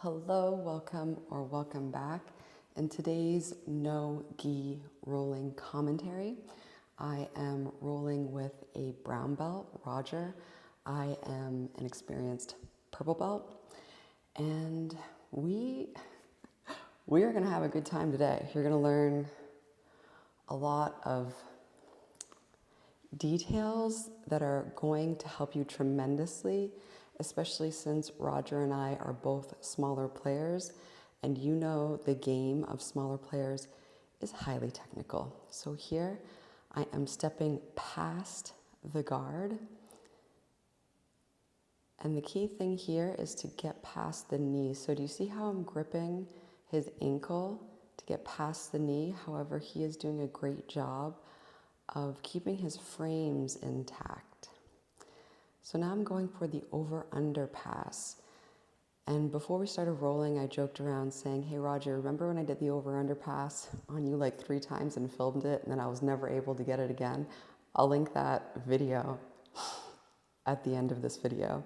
Hello, welcome or welcome back. In today's Nogi rolling commentary, I am rolling with a brown belt, Roger. I am an experienced purple belt, and we are going to have a good time today. You're going to learn a lot of details that are going to help you tremendously, especially since Roger and I are both smaller players, and you know the game of smaller players is highly technical. So here I am stepping past the guard, and the key thing here is to get past the knee. So do you see how I'm gripping his ankle to get past the knee? However, he is doing a great job of keeping his frames intact. So now I'm going for the over-under pass. And before we started rolling, I joked around saying, hey Roger, remember when I did the over-under pass on you like 3 times and filmed it and then I was never able to get it again? I'll link that video at the end of this video.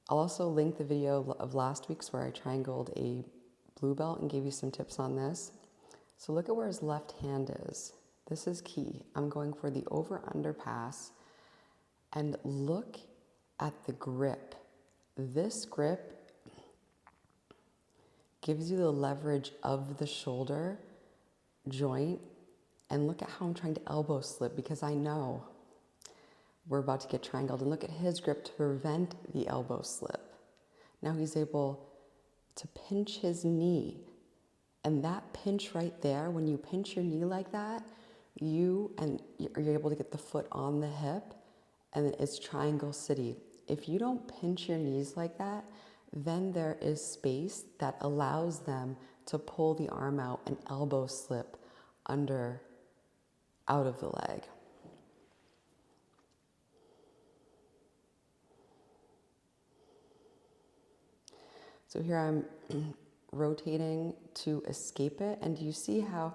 I'll also link the video of last week's where I triangled a blue belt and gave you some tips on this. So look at where his left hand is. This is key. I'm going for the over-under pass, and look at the grip. This grip gives you the leverage of the shoulder joint, and look at how I'm trying to elbow slip because I know we're about to get triangled, and look at his grip to prevent the elbow slip. Now he's able to pinch his knee, and that pinch right there, when you pinch your knee like that, you're able to get the foot on the hip, and it's triangle city. If you don't pinch your knees like that, then there is space that allows them to pull the arm out and elbow slip out of the leg. So here I'm rotating to escape it, and do you see how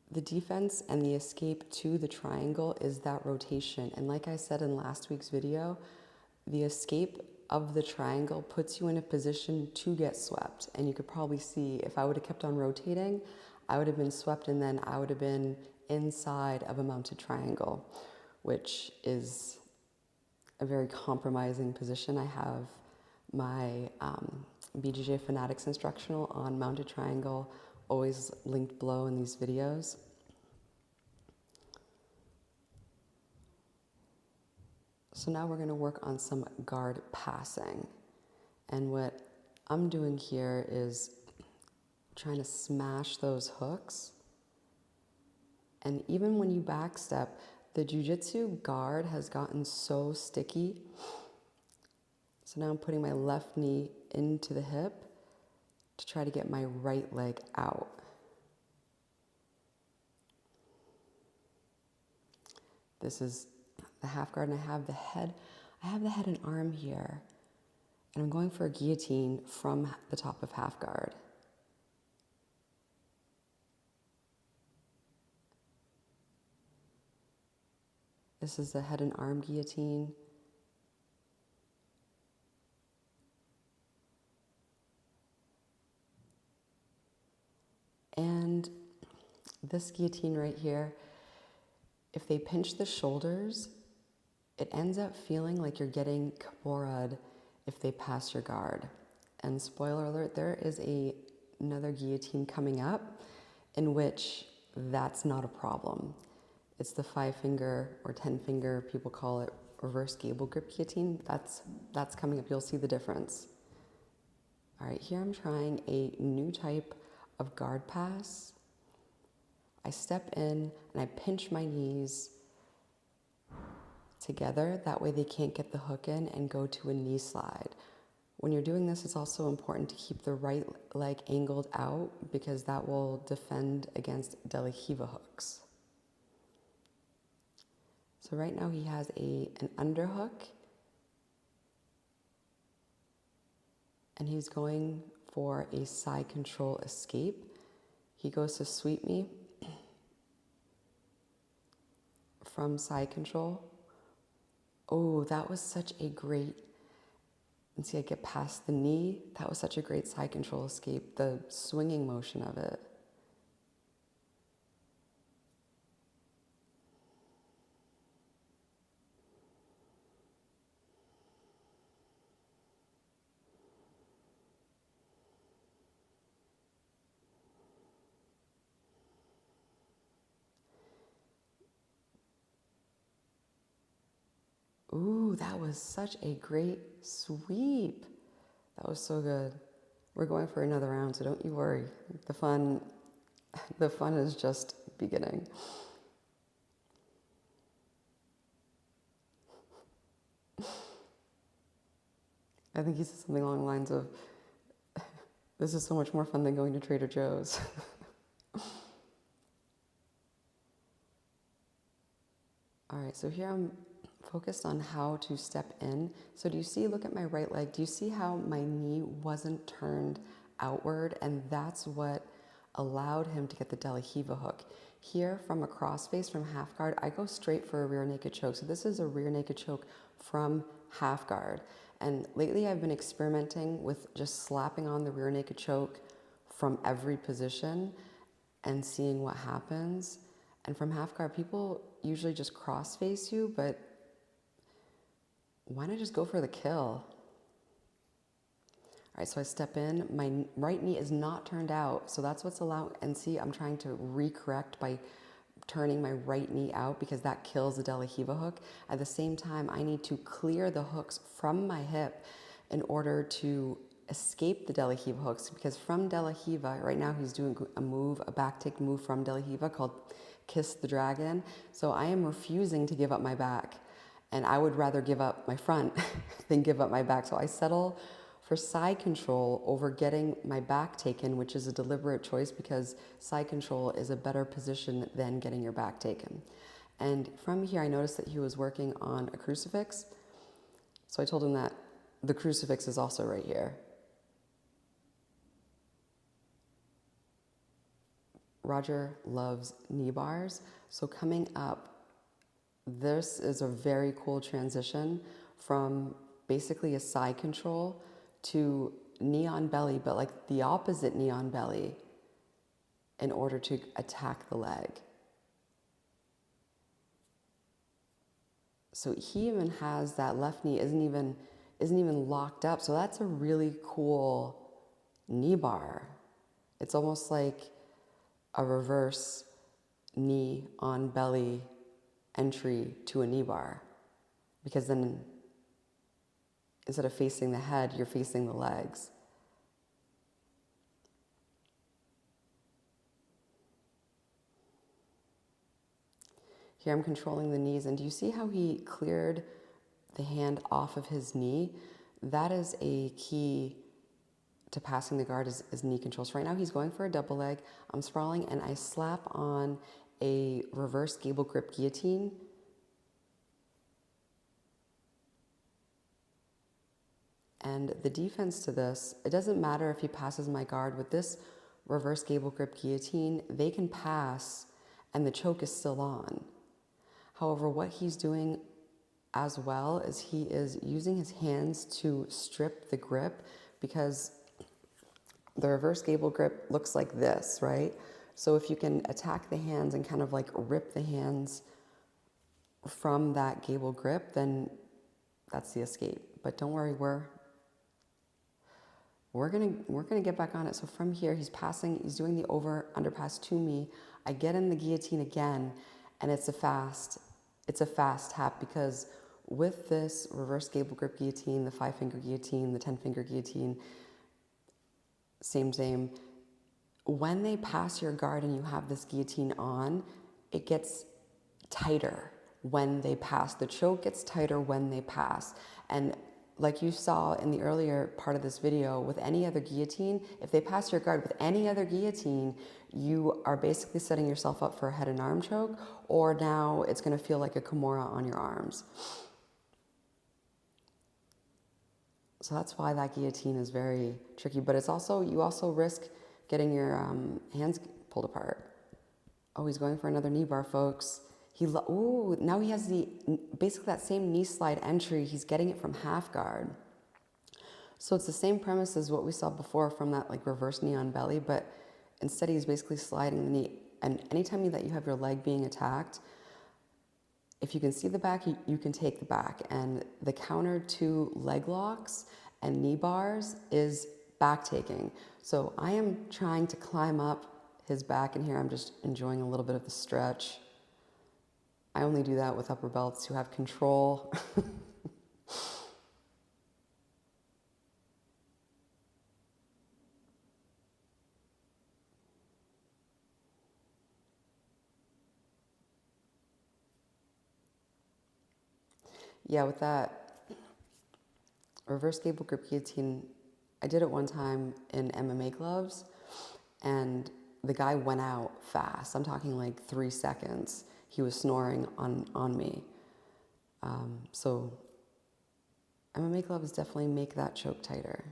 the defense and the escape to the triangle is that rotation? And like I said in last week's video, the escape of the triangle puts you in a position to get swept. And you could probably see if I would have kept on rotating, I would have been swept, and then I would have been inside of a mounted triangle, which is a very compromising position. I have my BJJ Fanatics Instructional on mounted triangle, always linked below in these videos. So now we're going to work on some guard passing. And what I'm doing here is trying to smash those hooks. And even when you backstep, the jujitsu guard has gotten so sticky. So now I'm putting my left knee into the hip to try to get my right leg out. This is the half guard, and I have the head and arm here. And I'm going for a guillotine from the top of half guard. This is the head and arm guillotine. And this guillotine right here, if they pinch the shoulders, it ends up feeling like you're getting kimura'd if they pass your guard. And spoiler alert, there is another guillotine coming up in which that's not a problem. It's the 5-finger or 10-finger, people call it reverse gable grip guillotine. That's coming up. You'll see the difference. All right, here I'm trying a new type of guard pass. I step in and I pinch my knees together. That way they can't get the hook in and go to a knee slide. When you're doing this, it's also important to keep the right leg angled out because that will defend against de la Riva hooks. So right now he has an underhook, and he's going for a side control escape. He goes to sweep me from side control. Oh, that was such a great And see, I get past the knee. That was such a great side control escape, the swinging motion of it. Ooh, that was such a great sweep. That was so good. We're going for another round, so don't you worry. The fun is just beginning. I think he said something along the lines of, this is so much more fun than going to Trader Joe's. All right, so here I'm focused on how to step in. So do you see, look at my right leg, do you see how my knee wasn't turned outward? And that's what allowed him to get the De La Riva hook. Here from a crossface, from half guard, I go straight for a rear naked choke. So this is a rear naked choke from half guard. And lately I've been experimenting with just slapping on the rear naked choke from every position and seeing what happens. And from half guard, people usually just cross face you, but why not just go for the kill? All right, so I step in, my right knee is not turned out, so that's what's allowed, and see, I'm trying to recorrect by turning my right knee out because that kills the De La Riva hook. At the same time, I need to clear the hooks from my hip in order to escape the De La Riva hooks, because from De La Riva, right now he's doing a move, a back take move from De La Riva called Kiss the Dragon. So I am refusing to give up my back, and I would rather give up my front than give up my back. So I settle for side control over getting my back taken, which is a deliberate choice because side control is a better position than getting your back taken. And from here, I noticed that he was working on a crucifix. So I told him that the crucifix is also right here. Roger loves Kneebars. So coming up, this is a very cool transition from basically a side control to knee on belly, but like the opposite knee on belly in order to attack the leg. So he even has that left knee isn't even locked up. So that's a really cool knee bar. It's almost like a reverse knee on belly entry to a knee bar, because then instead of facing the head, you're facing the legs. Here I'm controlling the knees, and do you see how he cleared the hand off of his knee? That is a key to passing the guard, is knee control. So right now he's going for a double leg. I'm sprawling and I slap on a reverse gable grip guillotine. And the defense to this, it doesn't matter if he passes my guard. With this reverse gable grip guillotine, they can pass and the choke is still on. However, what he's doing as well is he is using his hands to strip the grip, because the reverse gable grip looks like this, right? So if you can attack the hands and kind of like rip the hands from that gable grip, then that's the escape. But don't worry, we're gonna get back on it. So from here, he's doing the over underpass to me. I get in the guillotine again, and it's a fast tap, because with this reverse gable grip guillotine, the 5-finger guillotine, the 10-finger guillotine, same. When they pass your guard and you have this guillotine on, it gets tighter when they pass. The choke gets tighter when they pass. And like you saw in the earlier part of this video, with any other guillotine, if they pass your guard with any other guillotine, you are basically setting yourself up for a head and arm choke, or now it's going to feel like a Kimura on your arms. So that's why that guillotine is very tricky, but it's also, you also risk getting your hands pulled apart. Oh, he's going for another knee bar, folks. Now he has basically that same knee slide entry. He's getting it from half guard. So it's the same premise as what we saw before from that like reverse knee on belly, but instead he's basically sliding the knee. And anytime that you have your leg being attacked, if you can see the back, you can take the back. And the counter to leg locks and knee bars is back taking. So I am trying to climb up his back, and here I'm just enjoying a little bit of the stretch. I only do that with upper belts who have control. Yeah, with that reverse gable grip guillotine, I did it one time in MMA gloves, and the guy went out fast. I'm talking like 3 seconds. He was snoring on me. So MMA gloves definitely make that choke tighter.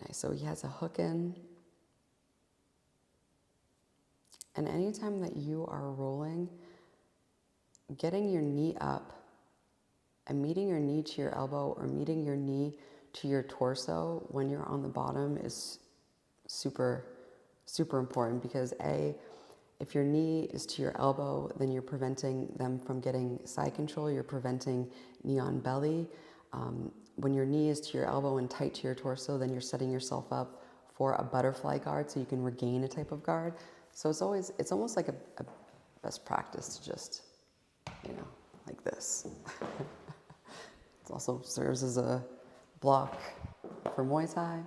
Nice, so he has a hook in. And anytime that you are rolling, getting your knee up and meeting your knee to your elbow or meeting your knee to your torso when you're on the bottom is super, super important, because if your knee is to your elbow, then you're preventing them from getting side control, you're preventing knee on belly. When your knee is to your elbow and tight to your torso, then you're setting yourself up for a butterfly guard so you can regain a type of guard. So it's almost like a best practice to just, like this. It also serves as a block for Muay Thai.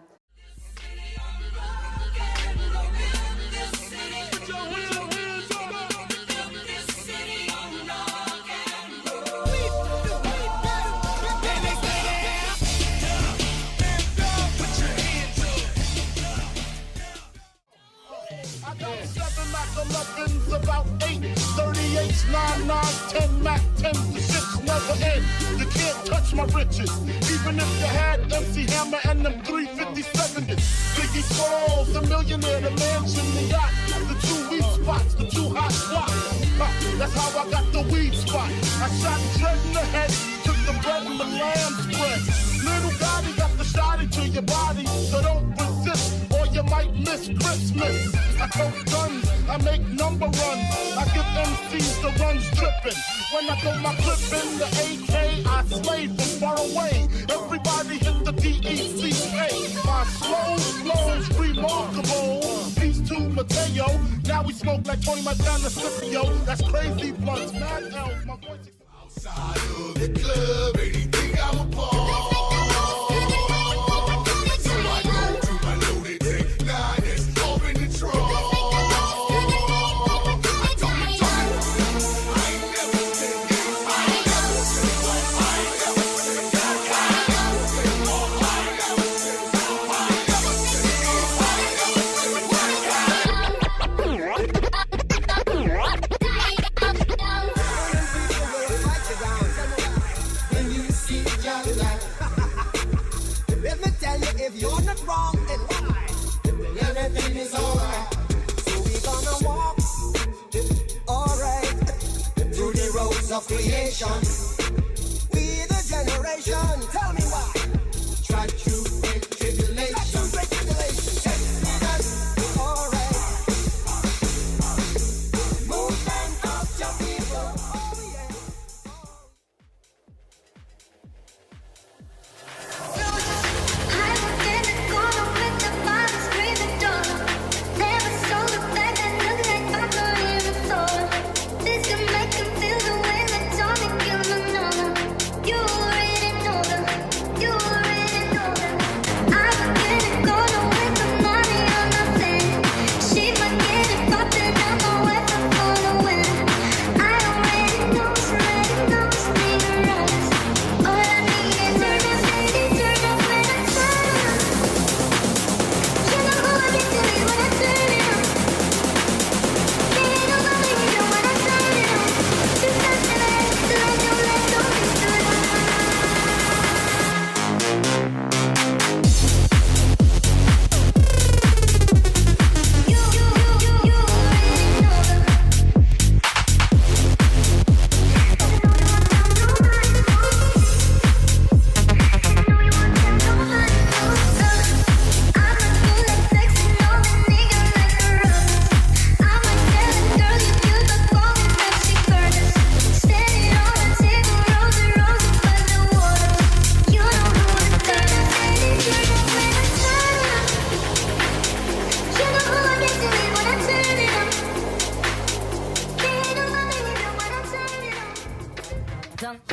About 8, 38s, 9, 9, 10, Mac 10, the shit's never end. You can't touch my riches, even if you had MC Hammer and them 357s. Biggie Smalls, the millionaire, the mansion, the yacht, the 2 weak spots, the 2 hot slots. That's how I got the weed spot. I shot Dread in the head, took the bread and the lamb spread. Little Gotti got the shotty to your body, so don't resist or you might miss Christmas. I tote guns, I make number runs. I give MCs the runs dripping. When I throw my clip in the AK, I slay from far away. Everybody hit the DECA. My slow flow's remarkable. Peace to Mateo. Now we smoke like Tony Montana Scipio. That's crazy blunts, mad L's. My voice is outside of the club. Anything I'm a part. Of creation, we the generation. Tell me why. Try to break tribulation. Alright. Movement of your people. Oh yeah. I was in the corner with the fire screaming door. Never sold a bag that looked like I'm not even sold. This can make them feel the way.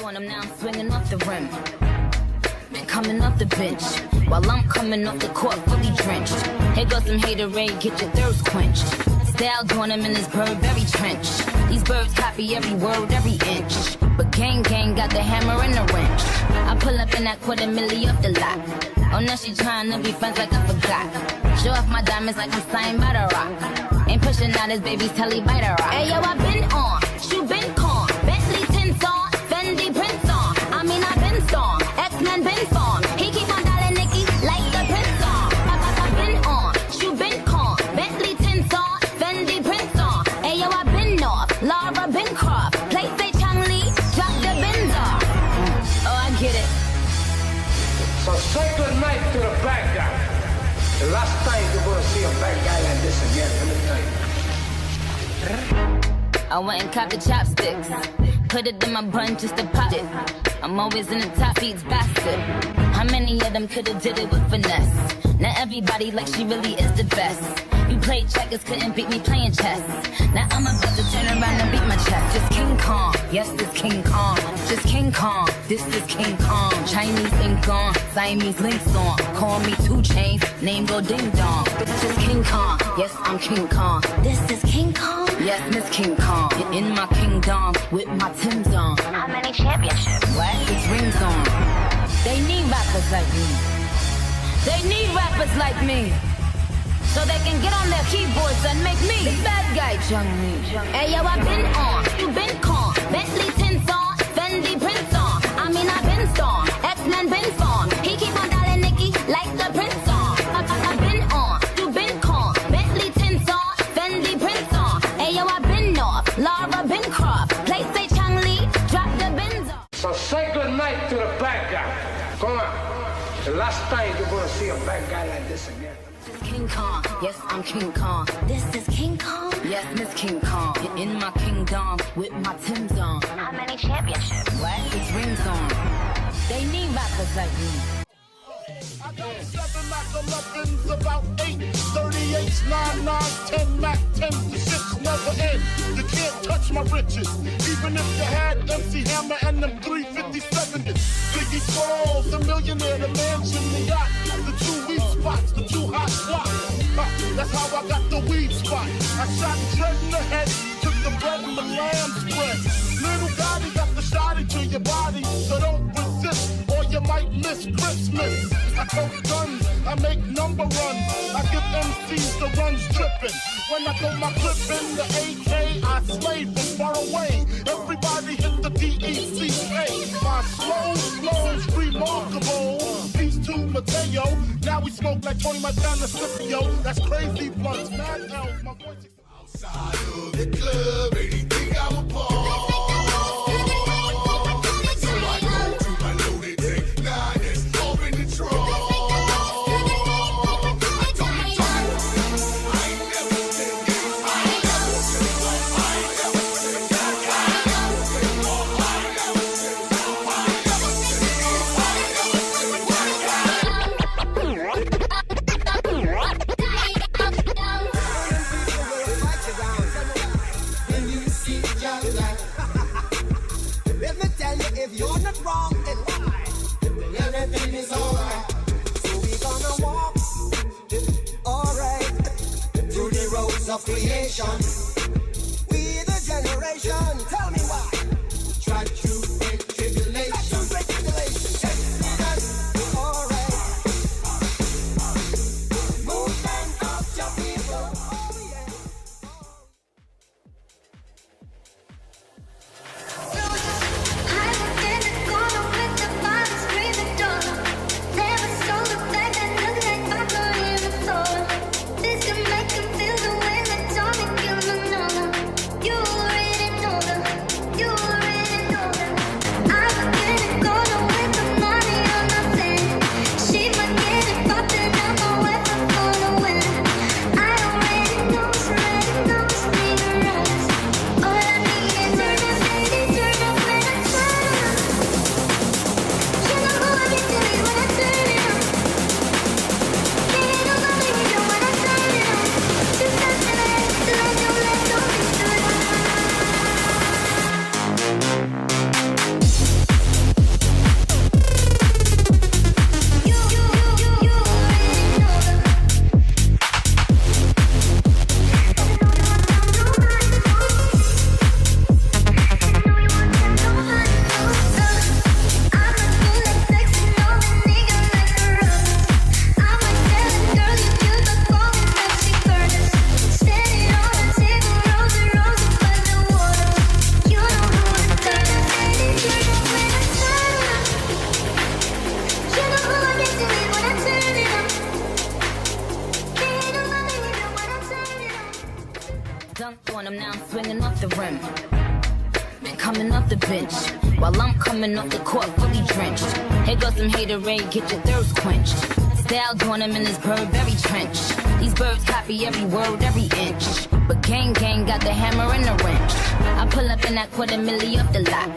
on him, now I'm swinging off the rim. Coming off the bench, while I'm coming off the court fully drenched. Here goes some haterade, get your thirst quenched. Style doing him in this Burberry trench. These birds copy every word, every inch. But gang got the hammer and the wrench. I pull up in that $250,000 off the lot. Oh, now she trying to be friends like I forgot. Show off my diamonds like I'm signed by the rock. Ain't pushing out his baby's telly by the rock. Hey yo, I been on, shoe been con, Bentley tints on, Fendi prints on. I mean I been storm, X-Men been formed. He keep on dialing Nicky like the prince on. I been on, shoe been con, Bentley tints on, Fendi prints on. Hey yo, I been off, Laura been Croft, play say Chang Lee, drop the bins off. Oh, I get it. So say good night to the bad guy. The last time you're gonna see a bad guy like this again, let me tell you. I went and copped the chopsticks, put it in my bun just to pop it. I'm always in the top eats basket. How many of them could've did it with finesse? Now everybody like she really is the best. You played checkers, couldn't beat me playing chess. Now I'm about to turn around and beat my chest. Just King Kong, yes, this King Kong. Just King Kong, this is King Kong. Chinese ink on, Siamese links on. Call me 2 Chainz, name go ding dong. Just King Kong, yes, I'm King Kong. This is King Kong, yes, Miss King Kong. In my kingdom, with my Tim's on. How many championships? What? 6 rings on. They need rappers like me. They need rappers like me. So they can get on their keyboards and make me the bad guy, Chung Lee. Hey yo, I been on, you been con, Bentley tints on, Fendi prints on. I mean I been storm, X-Men been formed. He keep on dialing Nicky like the prince on. I been on, you been con, Bentley tints on, Fendi prints on. Hey yo, I been off, Laura been Croft, play say Chang Lee, drop the bins off. So say good night to the bad guy. Come on. The last time you're gonna see a bad guy like this again. King Kong, yes, I'm King Kong. This is King Kong? Yes, Miss King Kong. In my kingdom, with my Tim's on. How many championships? What? 6 rings on. They need rappers like me. I got 7 Mac 11s, about 8, 38s, 9, 9, 10 Mac 10s, the shits never end. You can't touch my riches, even if you had MC Hammer and them 357s. Biggie Smalls, the millionaire, the mansion, the yacht, the 2 weed spots, the 2 hot slots. That's how I got the weed spot. I shot Dread in the head, took the bread and the lamb spread. Little Gotti got the shotty to your body, so don't resist or you might miss Christmas. I tote guns, I make number runs. I give MCs the runs dripping. When I throw my clip in the AK, I slay from far away. Everybody hit the DECA. My slow's remarkable. Peace to Mateo. Now we smoke like Tony Montana Scipio. That's crazy blunts, mad L's. My voice is outside of the club. Anything I would pour. Of creation, we the generation. Tell me why. Try to break tribulation. Exodus, alright. Movement of your people. Oh yeah. Hiding in the corner with the fire screaming door. Never sold a bag that looked like I'm not even sold. This can make him feel the way that Tommy killed my swinging off the rim. Coming off the bench, while I'm coming off the court fully drenched. Here goes some haterade, get your thirst quenched. Style doing them in this Burberry trench. These birds copy every word, every inch. But gang got the hammer and the wrench. I pull up in that $250,000 off the lot.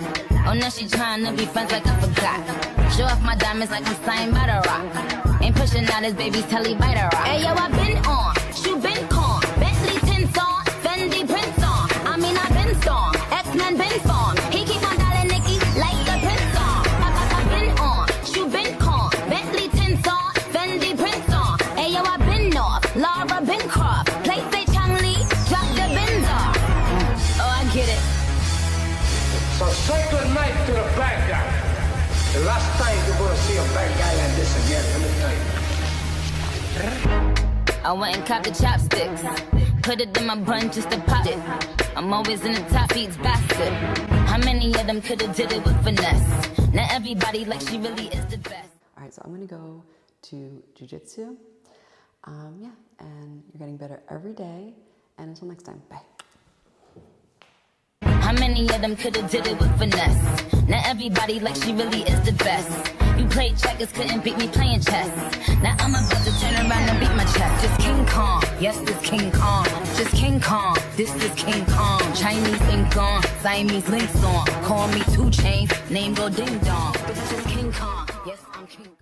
Oh, now she trying to be friends like I forgot. Show off my diamonds like I'm signed by the rock. Ain't pushing out his baby's telly by the rock. Hey yo, I been on, shoe been con, Bentley tints on, Fendi prints on. I mean I been storm, X-Men been formed. He keep on dialing Nicky like the prince song. I been on, shoe been con, Bentley tints on, Fendi prints on. Hey yo, I been off, Laura been Croft, play say Chang Lee, drop the bins off. Oh, I get it. So say good night to the bad guy. The last time you're gonna see a bad guy like this again, let me tell you. I went and copped the chopsticks, put it in my bun just to pop it. I'm always in the top eats basket. How many of them could've did it with finesse? Now everybody like she really is the best. All right, so I'm gonna go to jujitsu. Yeah, and you're getting better every day. And until next time, bye. How many of them could've did it with finesse? Now everybody like she really is the best. You played checkers, couldn't beat me playing chess. Now I'm about to turn around and beat my chest. Just King Kong, yes, this King Kong. Just King Kong, this is King Kong. Chinese ink on, Siamese links on. Call me 2 Chainz, name go ding dong. This is King Kong, yes, I'm King Kong.